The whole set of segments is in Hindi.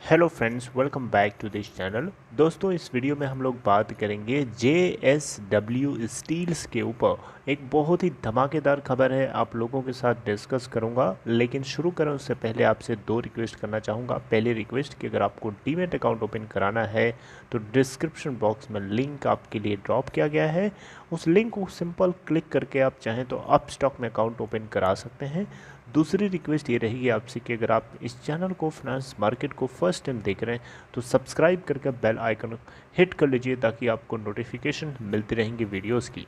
Hello friends, welcome back to this channel. दोस्तों, इस वीडियो में हम लोग बात करेंगे JSW स्टील्स के ऊपर। एक बहुत ही धमाकेदार खबर है, आप लोगों के साथ डिस्कस करूंगा। लेकिन शुरू करें उससे पहले आपसे दो रिक्वेस्ट करना चाहूँगा। पहली रिक्वेस्ट कि अगर आपको डीमैट अकाउंट ओपन कराना है तो डिस्क्रिप्शन बॉक्स में लिंक आपके लिए ड्रॉप किया गया है। उस लिंक को सिंपल क्लिक करके आप चाहें तो अपस्टॉक में अकाउंट ओपन करा सकते हैं। दूसरी रिक्वेस्ट ये रहेगी आपसे कि अगर आप इस चैनल को फाइनेंस मार्केट को फर्स्ट टाइम देख रहे हैं तो सब्सक्राइब करके बेल आइकन हिट कर लीजिए ताकि आपको नोटिफिकेशन मिलती रहेंगी वीडियोस की।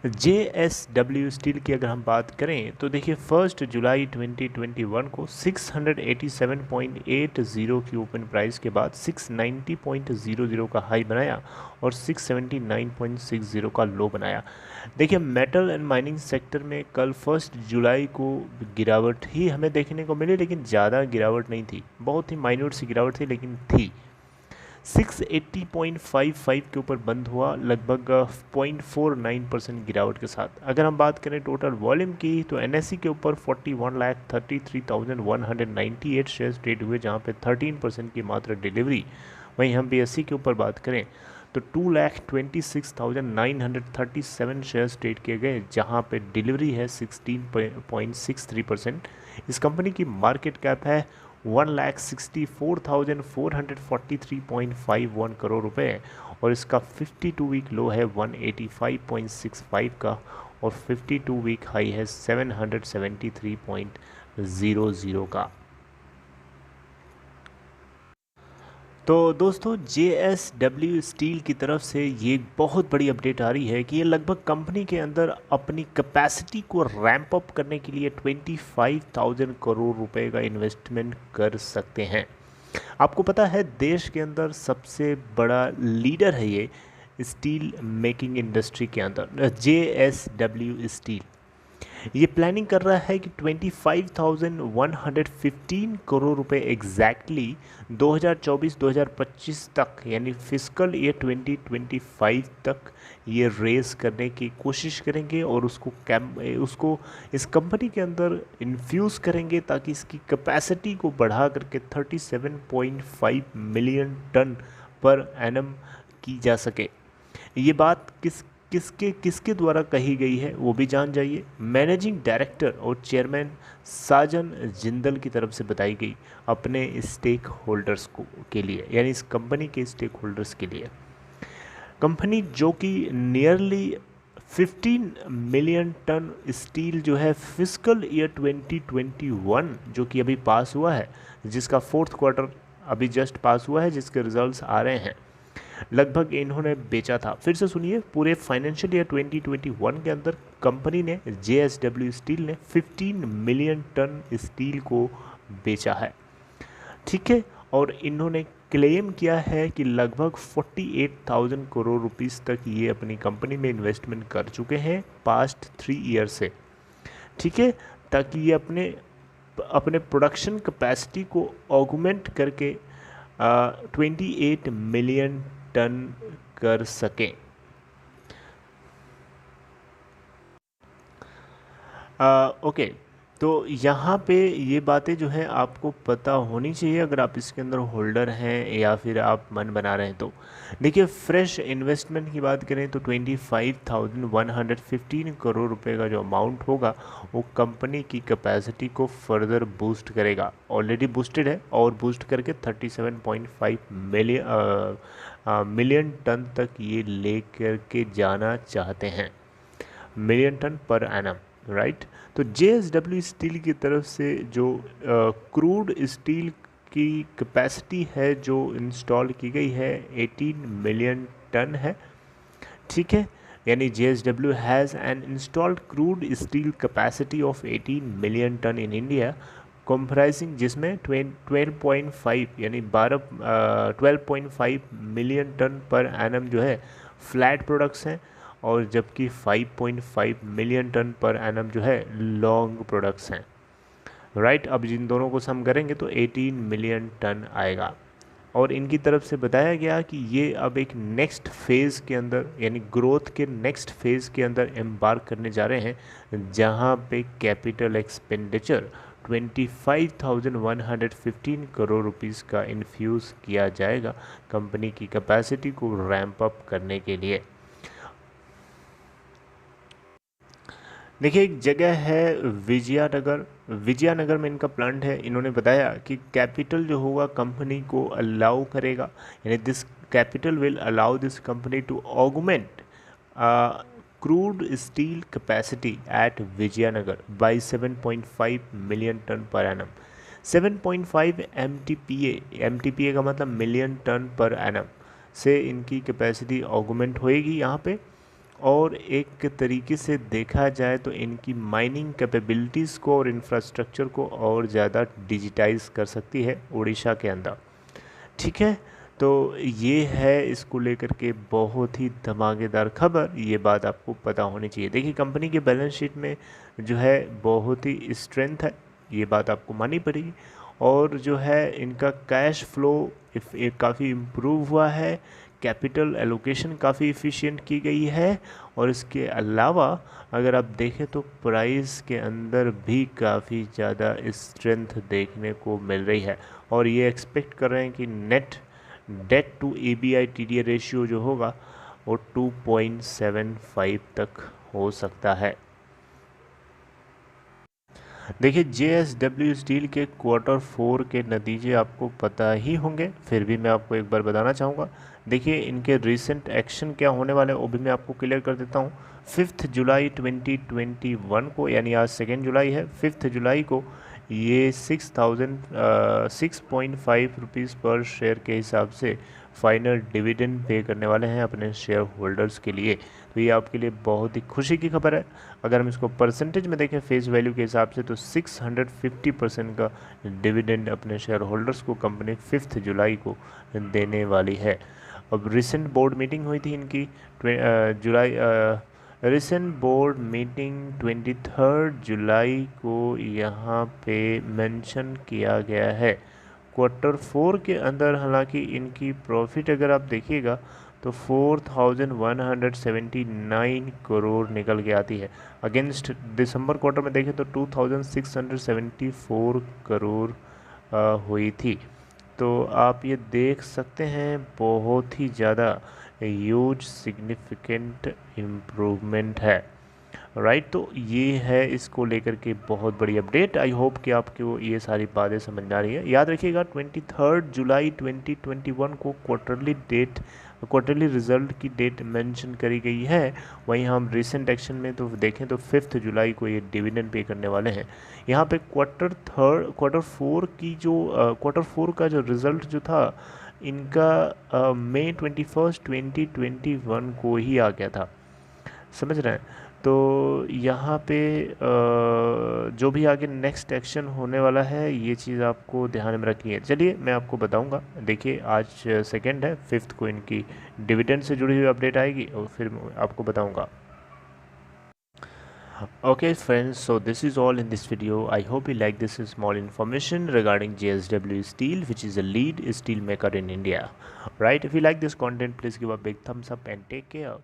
JSW स्टील की अगर हम बात करें तो देखिए 1 जुलाई 2021 को 687.80 की ओपन प्राइस के बाद 690.00 का हाई बनाया और 679.60 का लो बनाया। देखिए मेटल एंड माइनिंग सेक्टर में कल 1 जुलाई को गिरावट ही हमें देखने को मिली, लेकिन ज़्यादा गिरावट नहीं थी, बहुत ही माइन्यूट सी गिरावट थी लेकिन थी। 680.55 के ऊपर बंद हुआ, लगभग 0.49% गिरावट के साथ। अगर हम बात करें टोटल वॉल्यूम की तो NSE के ऊपर 41,33,198 शेयर्स ट्रेड हुए, जहां पे 13% की मात्र डिलीवरी। वहीं हम BSE के ऊपर बात करें तो 2,26,937 शेयर्स ट्रेड किए गए, जहां पे डिलीवरी है 16.63%। इस कंपनी की मार्केट कैप है 1,64,443.51 करोड़ रुपए और इसका 52 वीक लो है 185.65 का और 52 वीक हाई है 773.00 का। तो दोस्तों, JSW स्टील की तरफ से ये बहुत बड़ी अपडेट आ रही है कि ये लगभग कंपनी के अंदर अपनी कैपेसिटी को रैंप अप करने के लिए 25,000 करोड़ रुपए का इन्वेस्टमेंट कर सकते हैं। आपको पता है देश के अंदर सबसे बड़ा लीडर है ये स्टील मेकिंग इंडस्ट्री के अंदर, JSW स्टील। ये प्लानिंग कर रहा है कि 25,115 करोड़ रुपए एग्जैक्टली 2024-2025 तक, यानी फिजिकल ईयर 2025 तक ये रेस करने की कोशिश करेंगे और उसको इस कंपनी के अंदर इन्फ्यूज़ करेंगे ताकि इसकी कैपेसिटी को बढ़ा करके 37.5 मिलियन टन पर एनम की जा सके। ये बात किसके किसके द्वारा कही गई है वो भी जान जाइए। मैनेजिंग डायरेक्टर और चेयरमैन साजन जिंदल की तरफ से बताई गई अपने स्टेक होल्डर्स को के लिए, यानी इस कंपनी के स्टेक होल्डर्स के लिए। कंपनी जो कि नियरली 15 मिलियन टन स्टील जो है फिजिकल ईयर 2021 जो कि अभी पास हुआ है, जिसका फोर्थ क्वार्टर अभी जस्ट पास हुआ है, जिसके रिजल्ट्स आ रहे हैं, लगभग इन्होंने बेचा था। फिर से सुनिए, पूरे फाइनेंशियल ईयर 2021 के अंदर कंपनी ने, JSW स्टील ने 15 मिलियन टन स्टील को बेचा है, ठीक है। और इन्होंने क्लेम किया है कि लगभग 48,000 करोड़ रुपीस तक ये अपनी कंपनी में इन्वेस्टमेंट कर चुके हैं पास्ट 3 ईयर से, ठीक है, ताकि ये अपने अपने प्रोडक्शन कैपेसिटी को ऑगमेंट करके 28 मिलियन टन कर सकें। ओके, तो यहाँ पे ये बातें जो है आपको पता होनी चाहिए अगर आप इसके अंदर होल्डर हैं या फिर आप मन बना रहे हैं तो। देखिए, फ्रेश इन्वेस्टमेंट की बात करें तो 25,115 करोड़ रुपए का जो अमाउंट होगा वो कंपनी की कैपेसिटी को फर्दर बूस्ट करेगा। ऑलरेडी बूस्टेड है और बूस्ट करके 37.5 मिलियन टन तक ये ले करके जाना चाहते हैं, million tonne per annum, right. तो JSW स्टील की तरफ से जो क्रूड स्टील की कैपेसिटी है जो इंस्टॉल की गई है 18 मिलियन टन है, ठीक है। यानी JSW has an installed crude steel capacity of 18 million tonne in India, comprising जिसमें 12.5 यानी 12.5 मिलियन टन पर एनम जो है फ्लैट प्रोडक्ट्स हैं, और जबकि 5.5 मिलियन टन पर एनम जो है लॉन्ग प्रोडक्ट्स हैं, राइट। अब जिन दोनों को सम करेंगे तो 18 मिलियन टन आएगा। और इनकी तरफ से बताया गया कि ये अब एक नेक्स्ट फेज़ के अंदर, यानी ग्रोथ के नेक्स्ट फेज़ के अंदर एम्बार्क करने जा रहे हैं, जहां पे कैपिटल एक्सपेंडिचर 25,115 करोड़ रुपीस का इन्फ्यूज़ किया जाएगा कंपनी की कैपेसिटी को रैंप अप करने के लिए। देखिए एक जगह है विजयनगर, विजयनगर में इनका प्लांट है। इन्होंने बताया कि कैपिटल जो होगा कंपनी को अलाउ करेगा, यानी this capital will allow this company to augment crude steel capacity at Vijayanagar by 7.5 million ton per annum। 7.5 MTPA का मतलब मिलियन टन पर एनम से इनकी कैपेसिटी ऑगमेंट होएगी यहाँ पे। और एक तरीके से देखा जाए तो इनकी माइनिंग कैपेबिलिटीज़ को और इंफ्रास्ट्रक्चर को और ज़्यादा डिजिटाइज कर सकती है उड़ीसा के अंदर। ठीक है, तो ये है इसको लेकर के बहुत ही धमाकेदार खबर, ये बात आपको पता होनी चाहिए। देखिए कंपनी के बैलेंस शीट में जो है बहुत ही स्ट्रेंथ है, ये बात आपको माननी पड़ेगी। और जो है इनका कैश फ्लो काफ़ी इम्प्रूव हुआ है, कैपिटल एलोकेशन काफ़ी इफ़िशिएंट की गई है। और इसके अलावा अगर आप देखें तो प्राइस के अंदर भी काफ़ी ज़्यादा स्ट्रेंथ देखने को मिल रही है। और ये एक्सपेक्ट कर रहे हैं कि net debt to EBITDA ratio जो होगा वो 2.75 तक हो सकता है। देखिए JSW स्टील के Q4 के नतीजे आपको पता ही होंगे, फिर भी मैं आपको एक बार बताना चाहूँगा। देखिए इनके रिसेंट एक्शन क्या होने वाले हैं वो भी मैं आपको क्लियर कर देता हूँ। 5 जुलाई 2021 को, यानी आज 2 जुलाई है, 5 जुलाई को ये 6.5 रुपीज़ पर शेयर के हिसाब से फाइनल डिविडेंड पे करने वाले हैं अपने शेयर होल्डर्स के लिए। तो ये आपके लिए बहुत ही खुशी की खबर है। अगर हम इसको परसेंटेज में देखें फेस वैल्यू के हिसाब से तो 650% का डिविडेंड अपने शेयर होल्डर्स को कंपनी 5 जुलाई को देने वाली है। अब रिसेंट बोर्ड मीटिंग हुई थी इनकी रिसेंट बोर्ड मीटिंग 23 जुलाई को यहाँ पे मेंशन किया गया है। Q4 के अंदर हालांकि इनकी प्रॉफिट अगर आप देखिएगा तो 4,179 करोड़ निकल के आती है। अगेंस्ट दिसंबर क्वार्टर में देखें तो 2,674 करोड़ हुई थी। तो आप ये देख सकते हैं बहुत ही ज़्यादा ह्यूज सिग्निफिकेंट इम्प्रूवमेंट है, राइट। तो ये है इसको लेकर के बहुत बड़ी अपडेट। आई होप कि आपको ये सारी बातें समझ आ रही है। याद रखिएगा 23 जुलाई 2021 को क्वार्टरली रिजल्ट की डेट मेंशन करी गई है। वहीं हम रिसेंट एक्शन में तो देखें तो 5 जुलाई को ये डिविडेंड पे करने वाले हैं। यहाँ पे Q4 का जो रिज़ल्ट जो था इनका मई 21, 2021 को ही आ गया था, समझ रहे हैं। तो यहाँ पे जो भी आगे नेक्स्ट एक्शन होने वाला है ये चीज़ आपको ध्यान में रखनी है। चलिए मैं आपको बताऊंगा। देखिए आज 2 है, 5 को इनकी डिविडेंड से जुड़ी हुई अपडेट आएगी और फिर आपको बताऊंगा। Okay friends, so this is all in this video. I hope you like this small information regarding JSW Steel, which is a lead steel maker in India, right? If you like this content, please give a big thumbs up and take care.